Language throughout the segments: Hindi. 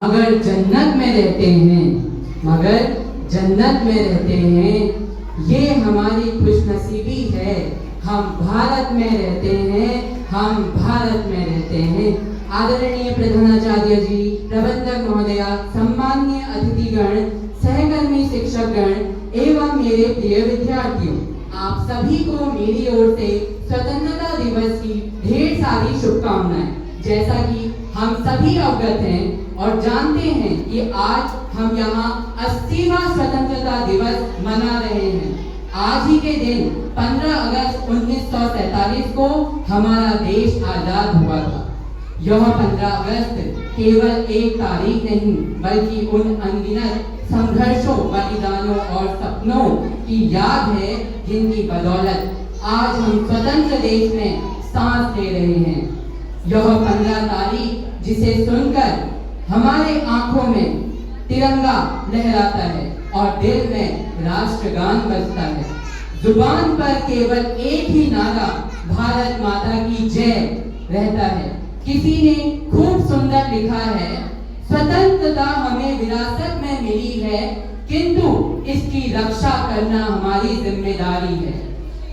मगर जन्नत में रहते हैं, मगर जन्नत में रहते हैं। ये हमारी खुशनसीबी है। हम भारत में रहते हैं, हम भारत में रहते हैं। आदरणीय प्रधानाचार्य जी, प्रबंधक महोदया, सम्माननीय अतिथिगण, सहकर्मी शिक्षकगण एवं मेरे प्रिय विद्यार्थियों, आप सभी को मेरी ओर से स्वतंत्रता दिवस की ढेर सारी शुभकामनाएं। जैसा कि हम सभी अवगत हैं और जानते हैं कि आज हम यहाँ 80वां स्वतंत्रता दिवस मना रहे हैं। आज ही के दिन 15 अगस्त 1947 को हमारा देश आजाद हुआ था। यह 15 अगस्त केवल एक तारीख नहीं, बल्कि उन अनगिनत संघर्षों, बलिदानों और सपनों की याद है जिनकी बदौलत आज हम स्वतंत्र देश में सांस ले रहे हैं। यह 15 तारीख जिसे सुनकर हमारे आंखों में तिरंगा लहराता है और दिल में राष्ट्रगान बजता है। जुबान पर केवल एक ही नारा भारत माता की जय रहता है। किसी ने खूब सुंदर लिखा है, स्वतंत्रता हमें विरासत में मिली है, किंतु इसकी रक्षा करना हमारी जिम्मेदारी है।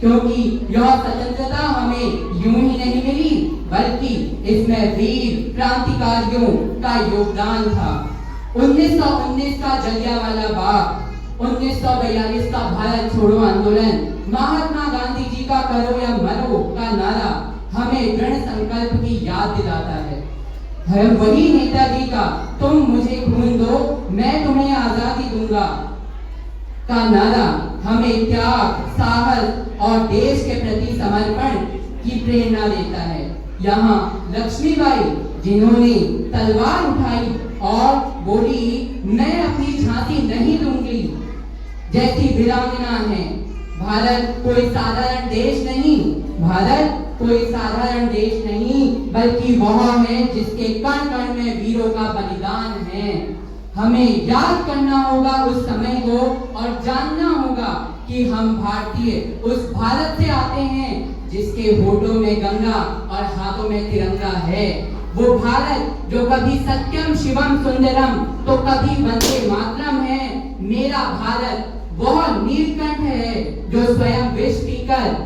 क्योंकि यह स्वतंत्रता हमें यूं ही नहीं मिली, बल्कि इसमें वीर क्रांतिकारियों का योगदान था। 1919 का जलियांवाला बाग, 1942 का भारत छोड़ो आंदोलन, महात्मा गांधी जी का करो या मरो का नारा हमें दृढ़ संकल्प की याद दिलाता है। वही नेताजी का तुम मुझे खून दो, मैं तुम्हें आजादी दूंगा का नारा हमें त्याग, साहस और देश के प्रति समर्पण की प्रेरणा देता है। यहाँ लक्ष्मीबाई, जिन्होंने तलवार उठाई और बोली मैं अपनी झांसी नहीं दूंगी, जैसी वीरांगना है। भारत कोई साधारण देश नहीं, भारत कोई साधारण देश नहीं, बल्कि वह है जिसके कण कण में वीरों का बलिदान है। हमें याद करना होगा उस समय को और जानना होगा कि हम भारतीय उस भारत से आते हैं जिसके होठों में गंगा और हाथों में तिरंगा है। वो भारत जो कभी सत्यम शिवम सुंदरम तो कभी वंदे मातरम है। मेरा भारत वह नीलकंठ है जो स्वयं विष पीकर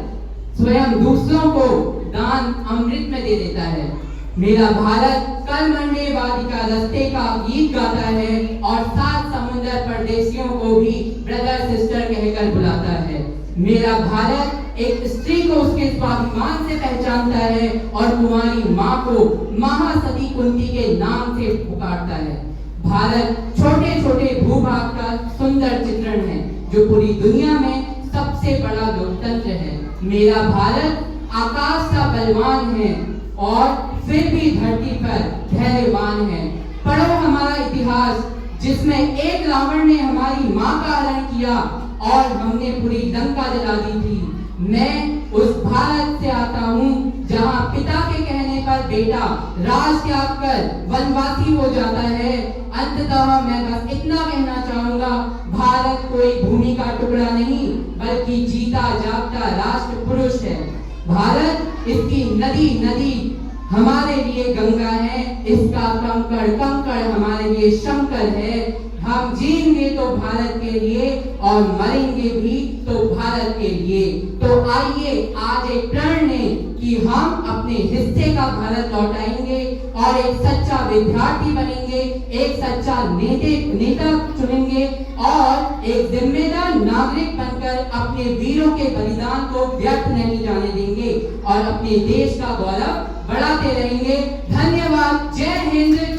स्वयं दूसरों को दान अमृत में दे देता है। मेरा भारत कल मरने वाली का रास्ते का गीत गाता है और 7 समुद्र परदेशियों को भी ब्रदर सिस्टर कहकर बुलाता है। मेरा भारत एक स्त्री को उसके स्वाभिमान से पहचानता है और कुंवारी माँ को महासती कुंती के नाम से पुकारता है। भारत छोटे छोटे भूभाग का सुंदर चित्रण है जो पूरी दुनिया में सबसे बड़ा लोकतंत्र है। मेरा भारत आकाश का बलवान है और फिर भी धरती पर धैर्यवान है। पढ़ो हमारा इतिहास, जिसमें एक रावण ने हमारी माँ का हरण किया और हमने पूरी लंका जला दी थी। मैं उस भारत से आता हूँ जहाँ पिता के कहने पर बेटा राज त्याग कर वनवासी हो जाता है। अंततः मैं बस इतना कहना चाहूंगा, भारत कोई भूमि का टुकड़ा नहीं, बल्कि जीता जागता राष्ट्र पुरुष है। भारत, इसकी नदी नदी हमारे लिए गंगा है, इसका कंकड़ कंकड़ हमारे लिए शंकर है। हम जिएंगे तो भारत के लिए और मरेंगे भी तो भारत के लिए। तो आइए आज एक प्रण लें कि हम अपने हिस्से का भारत लौटाएंगे और एक सच्चा विद्यार्थी बनेंगे, एक सच्चा नेता चुनेंगे और एक जिम्मेदार नागरिक बनकर अपने वीरों के बलिदान को व्यर्थ नहीं जाने देंगे और अपने देश का गौरव बढ़ाते रहेंगे। धन्यवाद। जय हिंद।